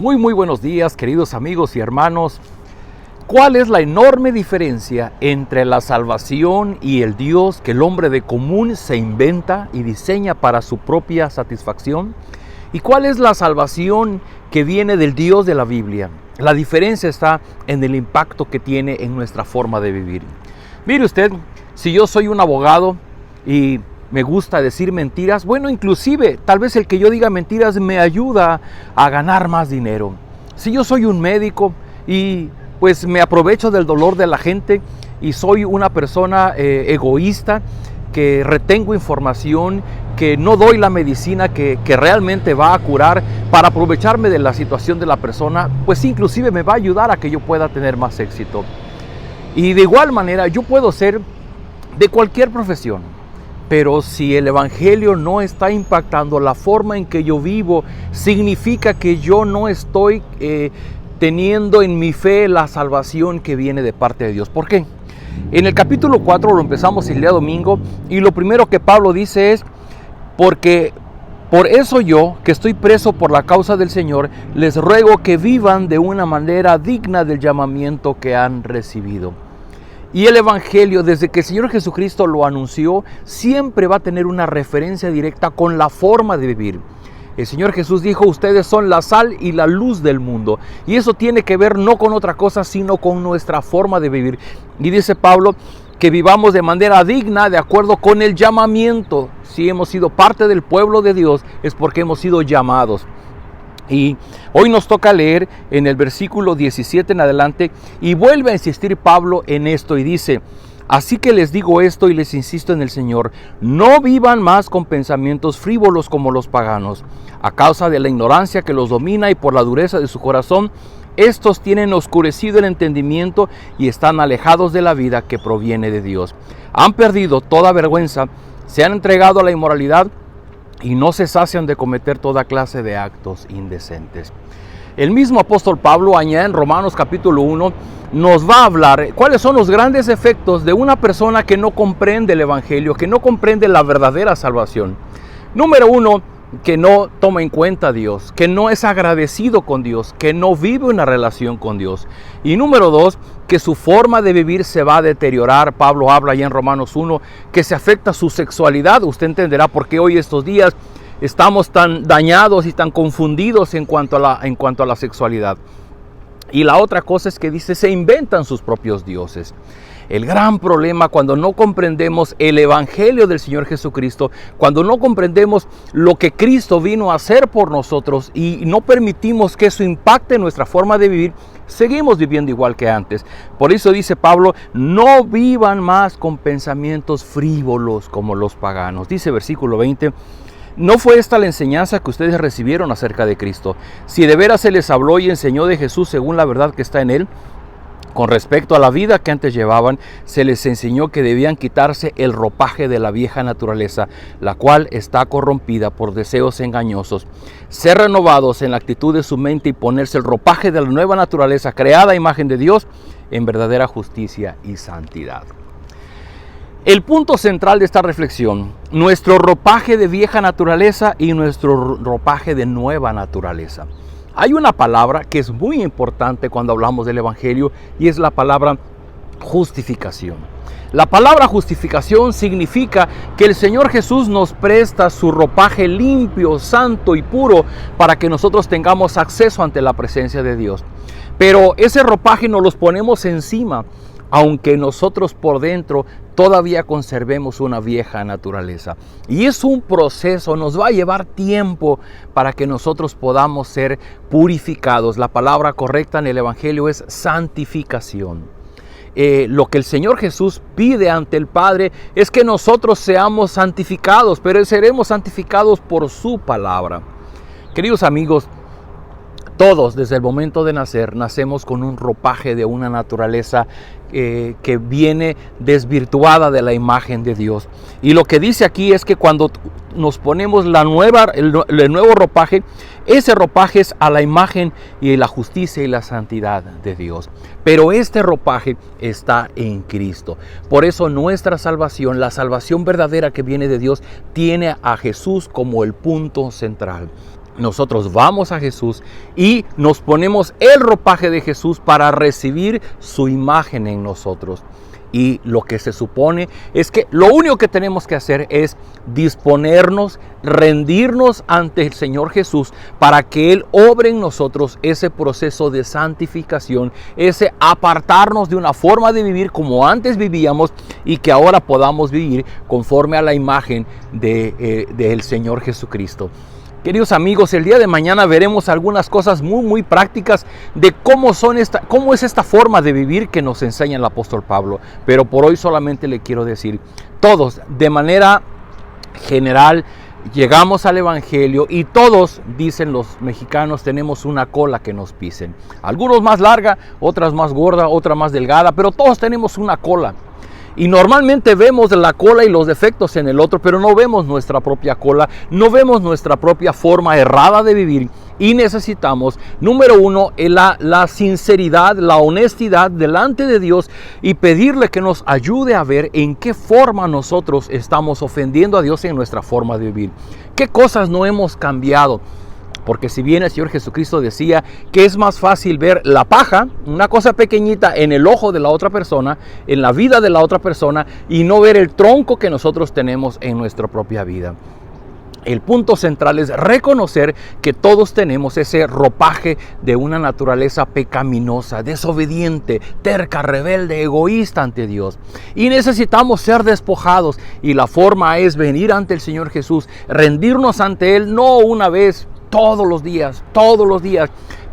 Muy buenos días, queridos amigos y hermanos. ¿Cuál es la enorme diferencia entre la salvación y el Dios que el hombre de común se inventa y diseña para su propia satisfacción? ¿Y cuál es la salvación que viene del Dios de la Biblia? La diferencia está en el impacto que tiene en nuestra forma de vivir. Mire usted, si yo soy un abogado y me gusta decir mentiras, bueno, inclusive tal vez el que yo diga mentiras me ayuda a ganar más dinero. Si yo soy un médico y pues me aprovecho del dolor de la gente y soy una persona egoísta, que retengo información, que no doy la medicina que realmente va a curar para aprovecharme de la situación de la persona, pues inclusive me va a ayudar a que yo pueda tener más éxito. Y de igual manera yo puedo ser de cualquier profesión, pero si el evangelio no está impactando la forma en que yo vivo, significa que yo no estoy teniendo en mi fe la salvación que viene de parte de Dios. ¿Por qué? En el capítulo 4 lo empezamos el día domingo y lo primero que Pablo dice es: porque por eso yo, que estoy preso por la causa del Señor, les ruego que vivan de una manera digna del llamamiento que han recibido. Y el evangelio, desde que el Señor Jesucristo lo anunció, siempre va a tener una referencia directa con la forma de vivir. El Señor Jesús dijo: ustedes son la sal y la luz del mundo. Y eso tiene que ver no con otra cosa, sino con nuestra forma de vivir. Y dice Pablo que vivamos de manera digna, de acuerdo con el llamamiento. Si hemos sido parte del pueblo de Dios, es porque hemos sido llamados. Y hoy nos toca leer en el versículo 17 en adelante, y vuelve a insistir Pablo en esto y dice: así que les digo esto y les insisto en el Señor, no vivan más con pensamientos frívolos como los paganos. A causa de la ignorancia que los domina y por la dureza de su corazón, estos tienen oscurecido el entendimiento y están alejados de la vida que proviene de Dios. Han perdido toda vergüenza, se han entregado a la inmoralidad y no se sacian de cometer toda clase de actos indecentes. El mismo apóstol Pablo añade en Romanos capítulo 1, nos va a hablar cuáles son los grandes efectos de una persona que no comprende el evangelio, que no comprende la verdadera salvación. Número 1, que no toma en cuenta a Dios, que no es agradecido con Dios, que no vive una relación con Dios. Y número 2, que su forma de vivir se va a deteriorar. Pablo habla ya en Romanos 1 que se afecta su sexualidad. Usted entenderá por qué hoy estos días estamos tan dañados y tan confundidos en cuanto a la sexualidad. Y la otra cosa es que dice, se inventan sus propios dioses. El gran problema cuando no comprendemos el evangelio del Señor Jesucristo, cuando no comprendemos lo que Cristo vino a hacer por nosotros y no permitimos que eso impacte nuestra forma de vivir, seguimos viviendo igual que antes. Por eso dice Pablo, no vivan más con pensamientos frívolos como los paganos. Dice versículo 20, ¿no fue esta la enseñanza que ustedes recibieron acerca de Cristo? Si de veras se les habló y enseñó de Jesús según la verdad que está en él, con respecto a la vida que antes llevaban, se les enseñó que debían quitarse el ropaje de la vieja naturaleza, la cual está corrompida por deseos engañosos, ser renovados en la actitud de su mente y ponerse el ropaje de la nueva naturaleza, creada a imagen de Dios, en verdadera justicia y santidad. El punto central de esta reflexión, nuestro ropaje de vieja naturaleza y nuestro ropaje de nueva naturaleza. Hay una palabra que es muy importante cuando hablamos del evangelio y es la palabra justificación. La palabra justificación significa que el Señor Jesús nos presta su ropaje limpio, santo y puro para que nosotros tengamos acceso ante la presencia de Dios. Pero ese ropaje nos los ponemos encima, aunque nosotros por dentro todavía conservemos una vieja naturaleza. Y es un proceso, nos va a llevar tiempo para que nosotros podamos ser purificados. La palabra correcta en el evangelio es santificación. Lo que el Señor Jesús pide ante el Padre es que nosotros seamos santificados, pero seremos santificados por su palabra. Queridos amigos, todos desde el momento de nacer, nacemos con un ropaje de una naturaleza que viene desvirtuada de la imagen de Dios. Y lo que dice aquí es que cuando nos ponemos el nuevo ropaje, ese ropaje es a la imagen y la justicia y la santidad de Dios. Pero este ropaje está en Cristo. Por eso nuestra salvación, la salvación verdadera que viene de Dios, tiene a Jesús como el punto central. nosotros vamos a Jesús y nos ponemos el ropaje de Jesús para recibir su imagen en nosotros. Y lo que se supone es que lo único que tenemos que hacer es disponernos, rendirnos ante el Señor Jesús para que Él obre en nosotros ese proceso de santificación, ese apartarnos de una forma de vivir como antes vivíamos y que ahora podamos vivir conforme a la imagen del Señor Jesucristo. Queridos amigos, el día de mañana veremos algunas cosas muy prácticas de cómo es esta forma de vivir que nos enseña el apóstol Pablo. Pero por hoy solamente le quiero decir, todos de manera general llegamos al Evangelio y todos, dicen los mexicanos, tenemos una cola que nos pisen. Algunos más larga, otras más gorda, otra más delgada, pero todos tenemos una cola. Y normalmente vemos la cola y los defectos en el otro, pero no vemos nuestra propia cola, no vemos nuestra propia forma errada de vivir. Y necesitamos, número uno, la sinceridad, la honestidad delante de Dios y pedirle que nos ayude a ver en qué forma nosotros estamos ofendiendo a Dios en nuestra forma de vivir. ¿Qué cosas no hemos cambiado? Porque si bien el Señor Jesucristo decía que es más fácil ver la paja, una cosa pequeñita en el ojo de la otra persona, en la vida de la otra persona, y no ver el tronco que nosotros tenemos en nuestra propia vida. El punto central es reconocer que todos tenemos ese ropaje de una naturaleza pecaminosa, desobediente, terca, rebelde, egoísta ante Dios. Y necesitamos ser despojados. Y la forma es venir ante el Señor Jesús, rendirnos ante Él, no una vez, todos los días,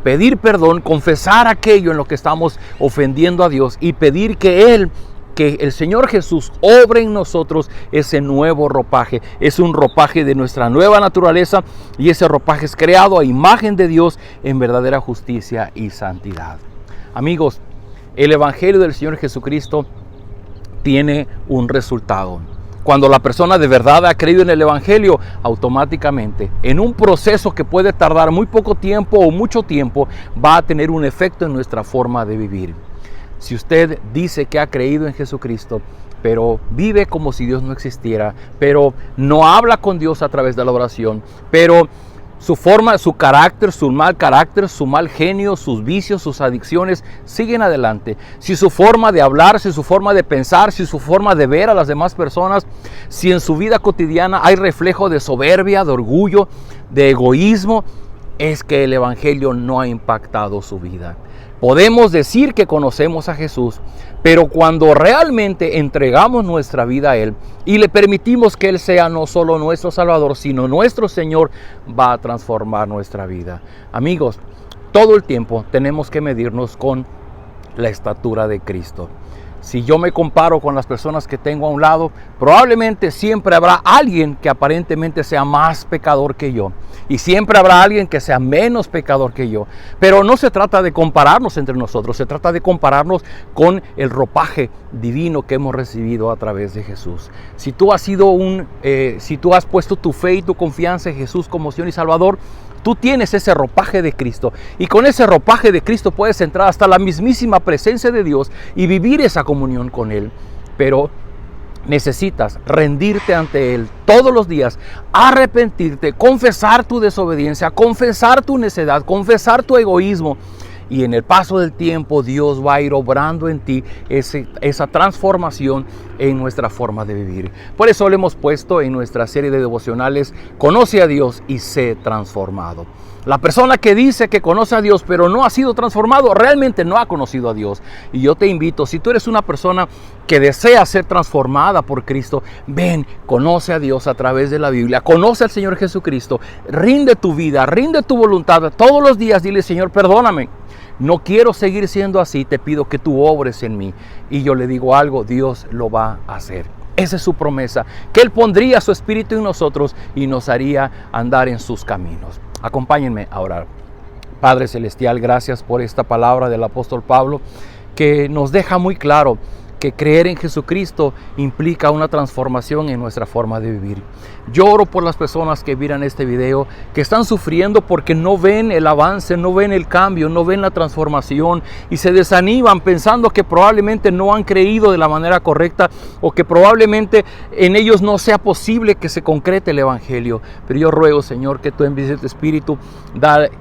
pedir perdón, confesar aquello en lo que estamos ofendiendo a Dios y pedir que el Señor Jesús obre en nosotros ese nuevo ropaje. Es un ropaje de nuestra nueva naturaleza y ese ropaje es creado a imagen de Dios en verdadera justicia y santidad. Amigos, el Evangelio del Señor Jesucristo tiene un resultado. Cuando la persona de verdad ha creído en el Evangelio, automáticamente, en un proceso que puede tardar muy poco tiempo o mucho tiempo, va a tener un efecto en nuestra forma de vivir. Si usted dice que ha creído en Jesucristo, pero vive como si Dios no existiera, pero no habla con Dios a través de la oración, pero su forma, su carácter, su mal genio, sus vicios, sus adicciones siguen adelante. Si su forma de hablar, si su forma de pensar, si su forma de ver a las demás personas, si en su vida cotidiana hay reflejo de soberbia, de orgullo, de egoísmo, es que el Evangelio no ha impactado su vida. Podemos decir que conocemos a Jesús, pero cuando realmente entregamos nuestra vida a Él y le permitimos que Él sea no solo nuestro Salvador, sino nuestro Señor, va a transformar nuestra vida. Amigos, todo el tiempo tenemos que medirnos con la estatura de Cristo. Si yo me comparo con las personas que tengo a un lado, probablemente siempre habrá alguien que aparentemente sea más pecador que yo. Y siempre habrá alguien que sea menos pecador que yo. Pero no se trata de compararnos entre nosotros, se trata de compararnos con el ropaje divino que hemos recibido a través de Jesús. Si tú has puesto tu fe y tu confianza en Jesús como Señor y Salvador, tú tienes ese ropaje de Cristo y con ese ropaje de Cristo puedes entrar hasta la mismísima presencia de Dios y vivir esa comunión con Él. Pero necesitas rendirte ante Él todos los días, arrepentirte, confesar tu desobediencia, confesar tu necedad, confesar tu egoísmo. Y en el paso del tiempo Dios va a ir obrando en ti esa transformación en nuestra forma de vivir. Por eso le hemos puesto en nuestra serie de devocionales, Conoce a Dios y sé transformado. La persona que dice que conoce a Dios pero no ha sido transformado, realmente no ha conocido a Dios. Y yo te invito, si tú eres una persona que desea ser transformada por Cristo, ven, conoce a Dios a través de la Biblia, conoce al Señor Jesucristo, rinde tu vida, rinde tu voluntad. Todos los días dile, Señor, perdóname. No quiero seguir siendo así, te pido que tú obres en mí. Y yo le digo algo, Dios lo va a hacer. Esa es su promesa, que Él pondría su Espíritu en nosotros y nos haría andar en sus caminos. Acompáñenme a orar. Padre Celestial, gracias por esta palabra del apóstol Pablo, que nos deja muy claro que creer en Jesucristo implica una transformación en nuestra forma de vivir. Yo oro por las personas que miran este video, que están sufriendo porque no ven el avance, no ven el cambio, no ven la transformación y se desaniman pensando que probablemente no han creído de la manera correcta o que probablemente en ellos no sea posible que se concrete el Evangelio. Pero yo ruego, Señor, que tú envíes tu Espíritu,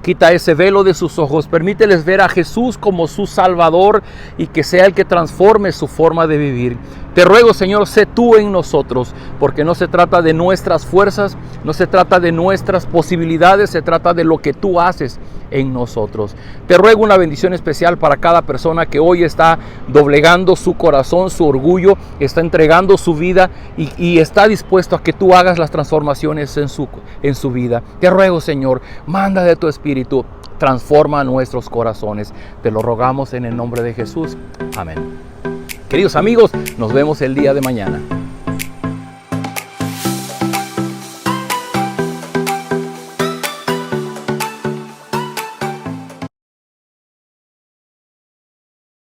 quita ese velo de sus ojos, permíteles ver a Jesús como su Salvador y que sea el que transforme su forma de vivir. Te ruego, Señor, sé tú en nosotros, porque no se trata de nuestras fuerzas, no se trata de nuestras posibilidades, se trata de lo que tú haces en nosotros. Te ruego una bendición especial para cada persona que hoy está doblegando su corazón, su orgullo, está entregando su vida y está dispuesto a que tú hagas las transformaciones en su vida. Te ruego, Señor, manda de tu Espíritu, transforma nuestros corazones. Te lo rogamos en el nombre de Jesús. Amén. Queridos amigos, nos vemos el día de mañana.